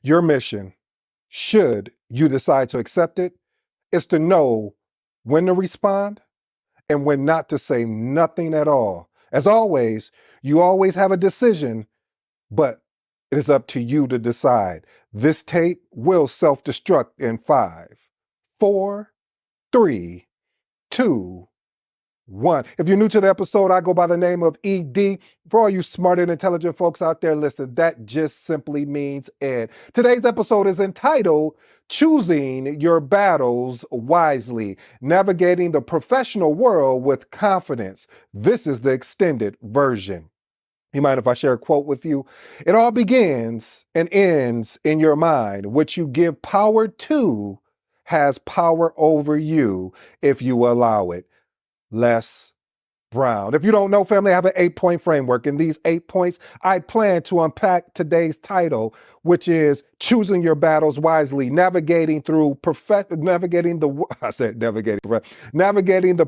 Your mission, should you decide to accept it, is to know when to respond and when not to say nothing at all. As always, you always have a decision, but it is up to you to decide. This tape will self-destruct in 5, 4, 3, 2, 1. If you're new to the episode, I go by the name of ED. For all you smart and intelligent folks out there, listen, that just simply means Ed. Today's episode is entitled Choosing Your Battles Wisely, Navigating the Professional World with Confidence. This is the extended version. You mind if I share a quote with you? It all begins and ends in your mind. What you give power to has power over you if you allow it. Les Brown. If you don't know, family, I have an 8-point framework. In these 8 points, I plan to unpack today's title, which is Choosing Your Battles Wisely, navigating the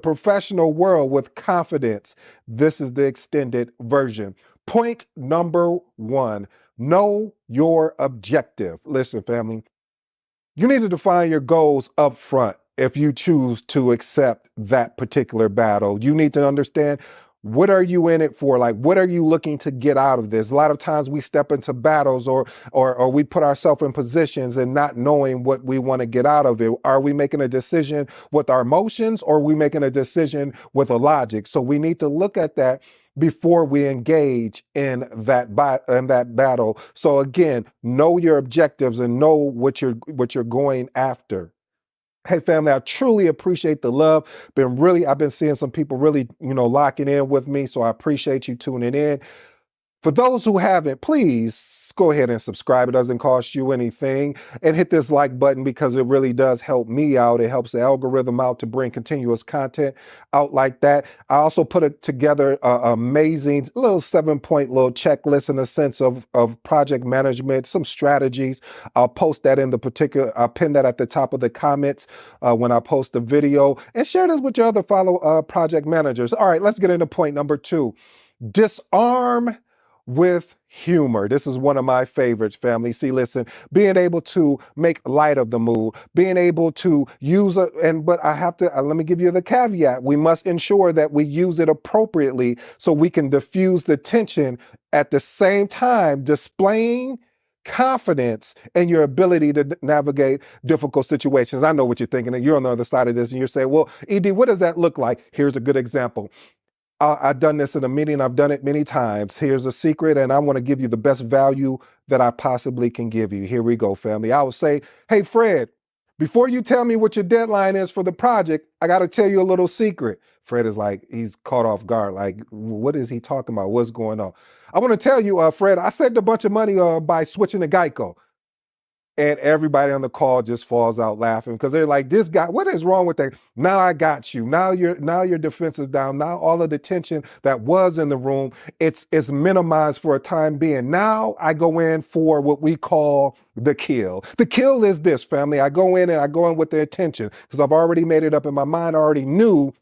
professional world with confidence. This is the extended version. Point number 1, know your objective. Listen, family, you need to define your goals up front. If you choose to accept that particular battle, you need to understand, what are you in it for? Like, what are you looking to get out of this? A lot of times we step into battles or we put ourselves in positions and not knowing what we want to get out of it. Are we making a decision with our emotions, or are we making a decision with a logic? So we need to look at that before we engage in that battle. So again, know your objectives and know what you're going after. Hey family, I truly appreciate the love. I've been seeing some people really, locking in with me. So I appreciate you tuning in. For those who haven't, please go ahead and subscribe. It doesn't cost you anything. And hit this like button, because it really does help me out. It helps the algorithm out to bring continuous content out like that. I also put together an amazing little 7-point little checklist in a sense of project management, some strategies. I'll post that I'll pin that at the top of the comments when I post the video, and share this with your other fellow project managers. All right, let's get into point number 2. Disarm with humor. This is one of my favorites, family. See, listen, being able to make light of the mood, being able to use but I have to, let me give you the caveat. We must ensure that we use it appropriately so we can diffuse the tension, at the same time displaying confidence in your ability to navigate difficult situations. I know what you're thinking, and you're on the other side of this, and you're saying, well, ED, what does that look like? Here's a good example. I've done this in a meeting. I've done it many times. Here's a secret, and I want to give you the best value that I possibly can give you. Here we go, family. I would say, hey, Fred, before you tell me what your deadline is for the project, I got to tell you a little secret. Fred is like, he's caught off guard. Like, what is he talking about? What's going on? I want to tell you, Fred, I saved a bunch of money by switching to Geico. And everybody on the call just falls out laughing, because they're like, this guy, what is wrong with that? Now I got you. Now your defense is down. Now all of the tension that was in the room, it's minimized for a time being. Now I go in for what we call the kill. The kill is this, family. I go in with the intention, because I've already made it up in my mind. I already knew,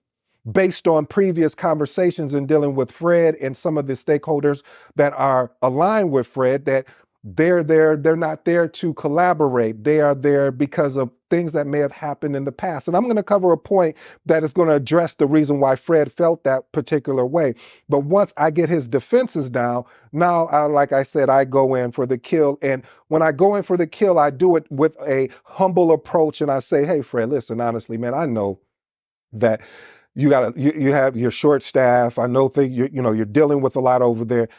based on previous conversations and dealing with Fred and some of the stakeholders that are aligned with Fred, that they're not there to collaborate. They are there because of things that may have happened in the past. And I'm going to cover a point that is going to address the reason why Fred felt that particular way. But once I get his defenses down, now, like I said, I go in for the kill. And when I go in for the kill, I do it with a humble approach. And I say, hey, Fred, listen, honestly, man, I know that you have your short staff. I know you're dealing with a lot over there.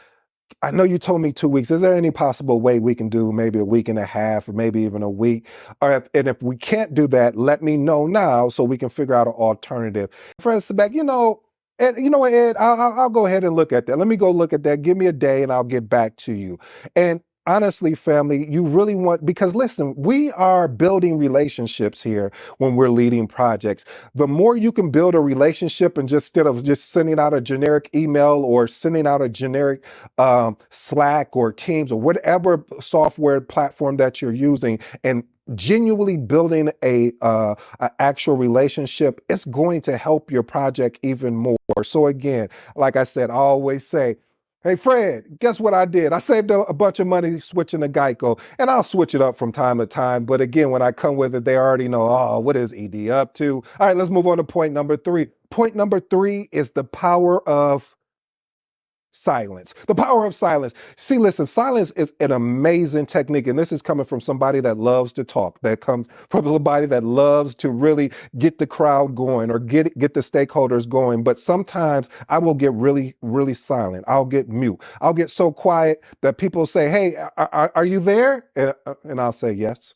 I know you told me 2 weeks. Is there any possible way we can do maybe a week and a half, or maybe even a week? And if we can't do that, let me know now so we can figure out an alternative. Fred said back, and you know what, Ed, I'll go ahead and look at that. Let me go look at that. Give me a day and I'll get back to you. And honestly, family, you really because listen, we are building relationships here when we're leading projects. The more you can build a relationship, and instead of just sending out a generic email or sending out a generic Slack or Teams or whatever software platform that you're using, and genuinely building a actual relationship, it's going to help your project even more. So again, like I said, I always say, Hey, Fred, guess what I did? I saved a bunch of money switching to Geico, and I'll switch it up from time to time. But again, when I come with it, they already know, oh, what is ED up to? All right, let's move on to point number three. Point number three is the power of silence. The power of silence. See, listen, silence is an amazing technique. And this is coming from somebody that loves to talk, that comes from somebody that loves to really get the crowd going or get the stakeholders going. But sometimes I will get really, really silent. I'll get mute. I'll get so quiet that people say, hey, are you there? And I'll say yes.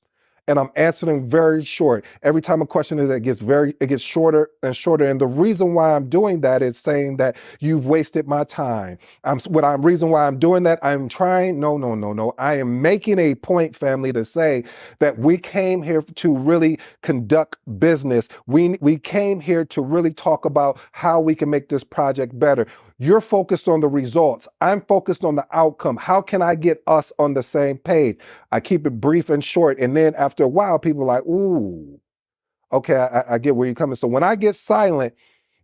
And I'm answering very short. Every time a question is, it gets shorter and shorter. And the reason why I'm doing that is saying that you've wasted my time. Reason why I'm doing that, I'm trying, no. I am making a point, family, to say that we came here to really conduct business. We came here to really talk about how we can make this project better. You're focused on the results. I'm focused on the outcome. How can I get us on the same page? I keep it brief and short. And then after a while, people are like, ooh, okay, I get where you're coming. So when I get silent,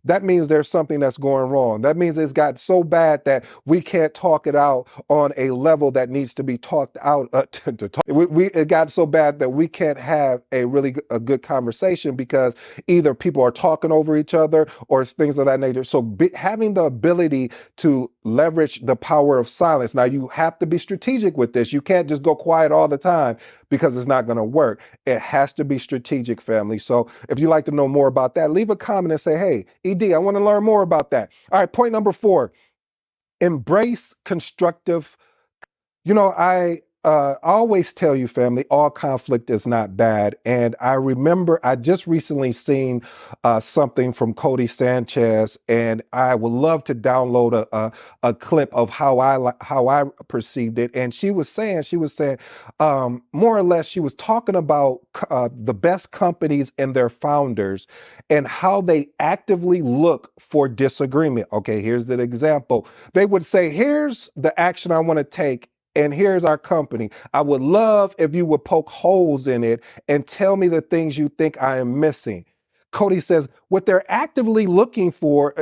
that means there's something that's going wrong. That means it's got so bad that we can't talk it out on a level that needs to be talked out. It got so bad that we can't have a good conversation because either people are talking over each other or it's things of that nature. So having the ability to leverage the power of silence. Now you have to be strategic with this. You can't just go quiet all the time because it's not going to work. It has to be strategic, family. So if you'd like to know more about that, leave a comment and say, hey, ED, I want to learn more about that. All right, point number 4, embrace constructive. I always tell you, family, all conflict is not bad. And I remember I just recently seen something from Cody Sanchez, and I would love to download a clip of how I perceived it. And she was saying, more or less, she was talking about the best companies and their founders and how they actively look for disagreement. Okay, here's the example. They would say, here's the action I want to take, and here's our company. I would love if you would poke holes in it and tell me the things you think I am missing. Cody says what they're actively looking for,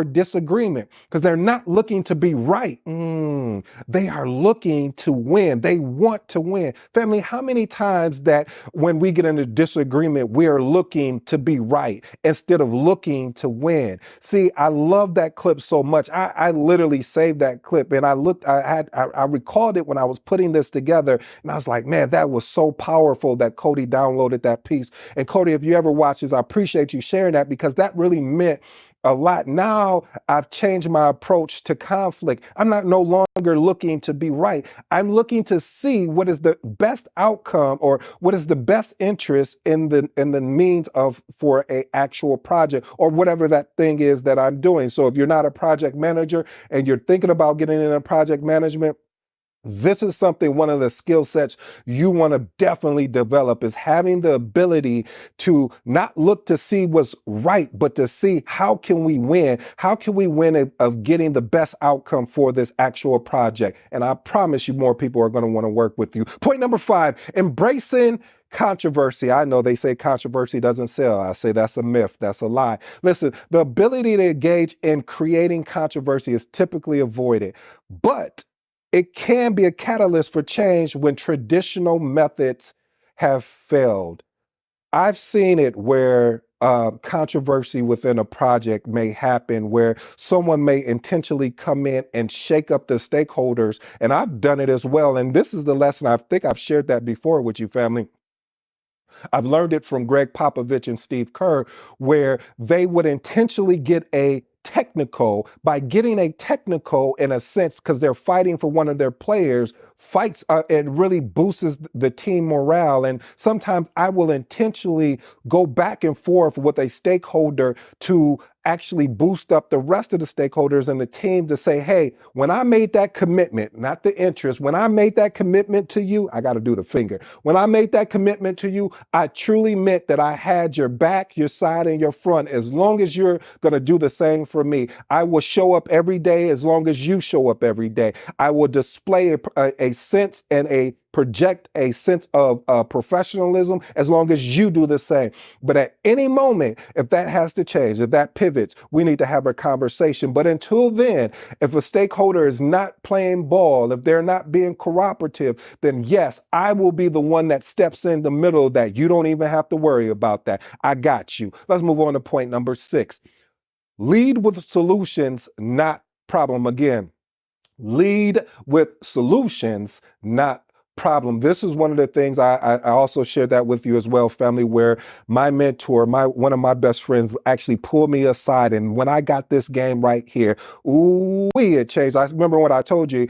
disagreement because they're not looking to be right. They are looking to win. They want to win. Family, how many times that when we get into disagreement, we are looking to be right instead of looking to win? See, I love that clip so much. I literally saved that clip and I recalled it when I was putting this together and I was like, man, that was so powerful that Cody downloaded that piece. And Cody, if you ever watch this, I appreciate you sharing that because that really meant a lot. Now I've changed my approach to conflict. I'm not no longer looking to be right. I'm looking to see what is the best outcome or what is the best interest in the means of for a actual project or whatever that thing is that I'm doing. So if you're not a project manager and you're thinking about getting into project management, this is one of the skill sets you want to definitely develop is having the ability to not look to see what's right, but to see how can we win? How can we win of getting the best outcome for this actual project? And I promise you more people are going to want to work with you. Point number 5, embracing controversy. I know they say controversy doesn't sell. I say that's a myth. That's a lie. Listen, the ability to engage in creating controversy is typically avoided, but it can be a catalyst for change when traditional methods have failed. I've seen it where controversy within a project may happen where someone may intentionally come in and shake up the stakeholders. And I've done it as well. And this is the lesson. I think I've shared that before with you, family. I've learned it from Greg Popovich and Steve Kerr, where they would intentionally get a technical by getting a technical in a sense because they're fighting for one of their players fights it really boosts the team morale. And sometimes I will intentionally go back and forth with a stakeholder to actually boost up the rest of the stakeholders and the team to say, hey, when I made that commitment, not the interest, when I made that commitment to you, I got to do the finger. When I made that commitment to you, I truly meant that I had your back, your side, and your front. As long as you're going to do the same for me. I will show up every day as long as you show up every day. I will display a sense and project a sense of professionalism as long as you do the same. But at any moment, if that has to change, if that pivots, we need to have a conversation. But until then, if a stakeholder is not playing ball, if they're not being cooperative, then yes, I will be the one that steps in the middle of that. You don't even have to worry about that. I got you. Let's move on to point number 6. Lead with solutions, not problem. Again, lead with solutions, not problem. This is one of the things I also shared that with you as well, family, where my mentor, one of my best friends actually pulled me aside. And when I got this game right here, ooh, it changed. I remember when I told you,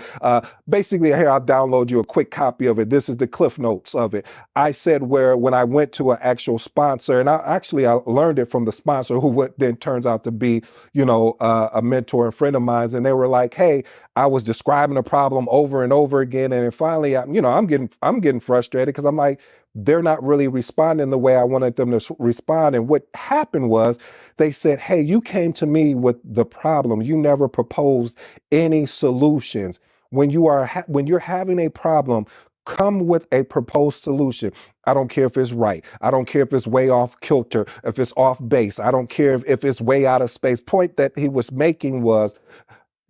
basically here, I'll download you a quick copy of it. This is the cliff notes of it. I said where when I went to an actual sponsor, and I learned it from the sponsor who then turns out to be, a mentor and friend of mine. And they were like, hey, I was describing a problem over and over again. And then finally, I'm getting frustrated because I'm like, they're not really responding the way I wanted them to respond. And what happened was they said, hey, you came to me with the problem. You never proposed any solutions. When you're having a problem, come with a proposed solution. I don't care if it's right. I don't care if it's way off kilter, if it's off base. I don't care if it's way out of space. Point that he was making was,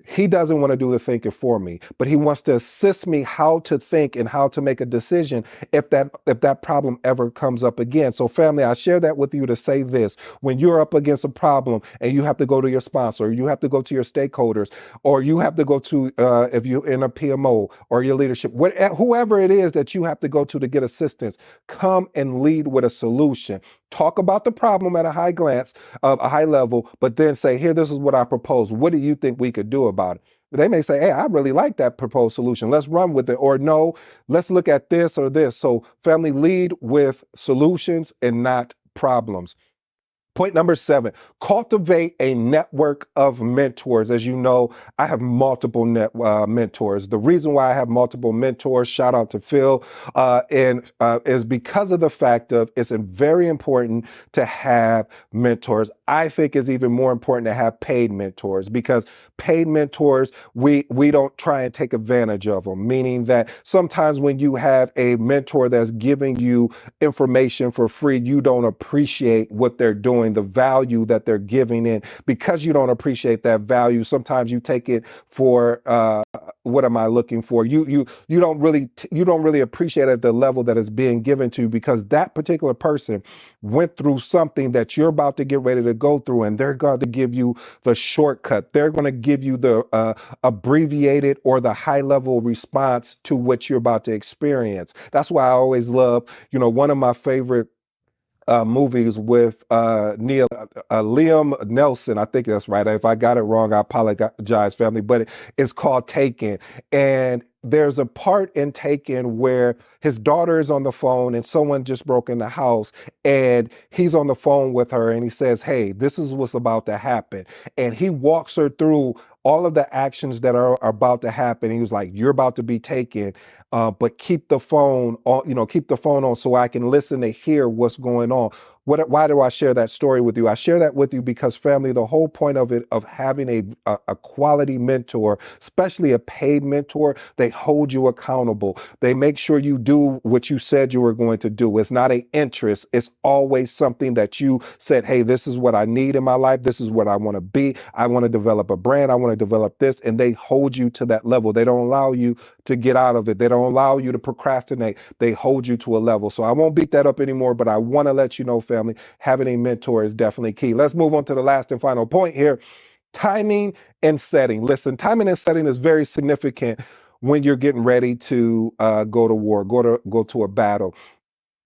he doesn't want to do the thinking for me, but he wants to assist me how to think and how to make a decision if that problem ever comes up again. So family, I share that with you to say this: when you're up against a problem and you have to go to your sponsor, or you have to go to your stakeholders, or you have to go to, if you're in a PMO or your leadership, whoever it is that you have to go to get assistance, come and lead with a solution. Talk about the problem at a high level, but then say, here, this is what I propose. What do you think we could do about it? They may say, hey, I really like that proposed solution. Let's run with it. Or no, let's look at this or this. So family, lead with solutions and not problems. Point number 7, cultivate a network of mentors. As you know, I have multiple mentors. The reason why I have multiple mentors, shout out to Phil, is because of the fact of it's very important to have mentors. I think it's even more important to have paid mentors, because paid mentors, we don't try and take advantage of them, meaning that sometimes when you have a mentor that's giving you information for free, you don't appreciate what they're doing, the value that they're giving in. Because you don't appreciate that value, sometimes you take it for what am I looking for? You don't really appreciate it at the level that is being given to you, because that particular person went through something that you're about to get ready to go through, and they're going to give you the shortcut. They're going to give you the abbreviated or the high level response to what you're about to experience. That's why I always love, one of my favorite movies with Liam Nelson. I think that's right. If I got it wrong, I apologize, family. But it's called Taken. And there's a part in Taken where his daughter is on the phone and someone just broke in the house, and he's on the phone with her and he says, hey, this is what's about to happen. And he walks her through all of the actions that are about to happen. He was like, you're about to be taken, but keep the phone on so I can listen to hear what's going on. Why do I share that story with you? I share that with you because, family, the whole point of it, of having a quality mentor, especially a paid mentor, they hold you accountable. They make sure you do what you said you were going to do. It's not an interest. It's always something that you said, hey, this is what I need in my life. This is what I want to be. I want to develop a brand. I want to develop this. And they hold you to that level. They don't allow you to get out of it. They don't allow you to procrastinate. They hold you to a level. So I won't beat that up anymore, but I want to let you know, family, having a mentor is definitely key. Let's move on to the last and final point here. Timing and setting. Listen, timing and setting is very significant when you're getting ready to go to war, go to a battle.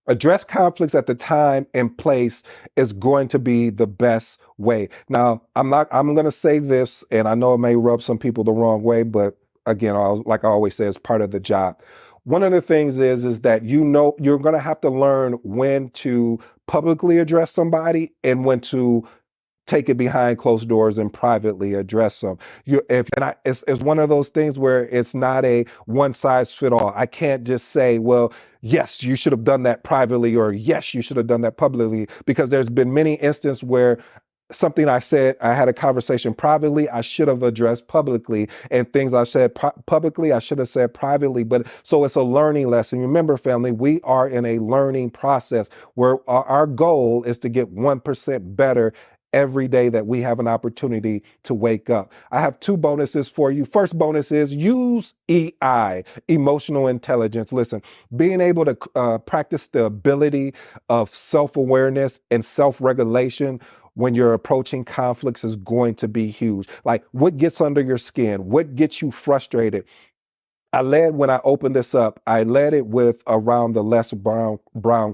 Address conflicts at the time and place is going to be the best way. Now, I'm going to say this, and I know it may rub some people the wrong way, but again, like I always say, it's part of the job. One of the things is that you're going to have to learn when to publicly address somebody and when to take it behind closed doors and privately address them. It's one of those things where it's not a one size fit all. I can't just say, well, yes, you should have done that privately, or yes, you should have done that publicly, because there's been many instances where something I said, I had a conversation privately, I should have addressed publicly, and things I said publicly, I should have said privately. But so it's a learning lesson. Remember, family, we are in a learning process where our goal is to get 1% better every day that we have an opportunity to wake up. I have two bonuses for you. First bonus is use EI, emotional intelligence. Listen, being able to practice the ability of self-awareness and self-regulation when you're approaching conflicts is going to be huge. Like, what gets under your skin? What gets you frustrated? I led when I opened this up, I led it with around the Les Brown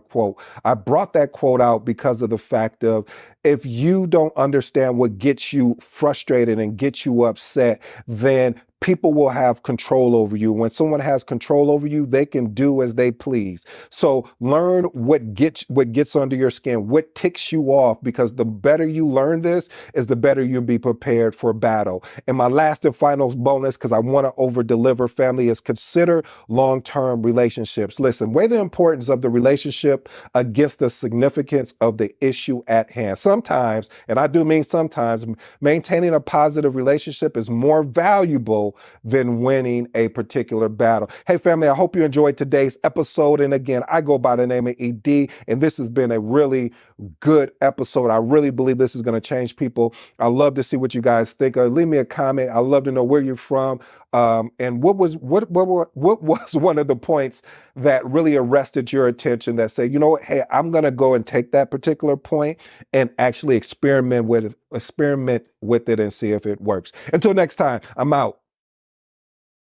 quote. I brought that quote out because of the fact of, if you don't understand what gets you frustrated and gets you upset, then people will have control over you. When someone has control over you, they can do as they please. So learn what gets under your skin, what ticks you off, because the better you learn this is the better you'll be prepared for battle. And my last and final bonus, because I want to over deliver, family, is consider long-term relationships. Listen, weigh the importance of the relationship against the significance of the issue at hand. Sometimes, and I do mean sometimes, maintaining a positive relationship is more valuable than winning a particular battle. Hey, family, I hope you enjoyed today's episode. And again, I go by the name of ED, and this has been a really good episode. I really believe this is going to change people. I love to see what you guys think. Leave me a comment. I love to know where you're from. And what was one of the points that really arrested your attention that say, you know what, hey, I'm going to go and take that particular point and actually experiment with it and see if it works. Until next time, I'm out.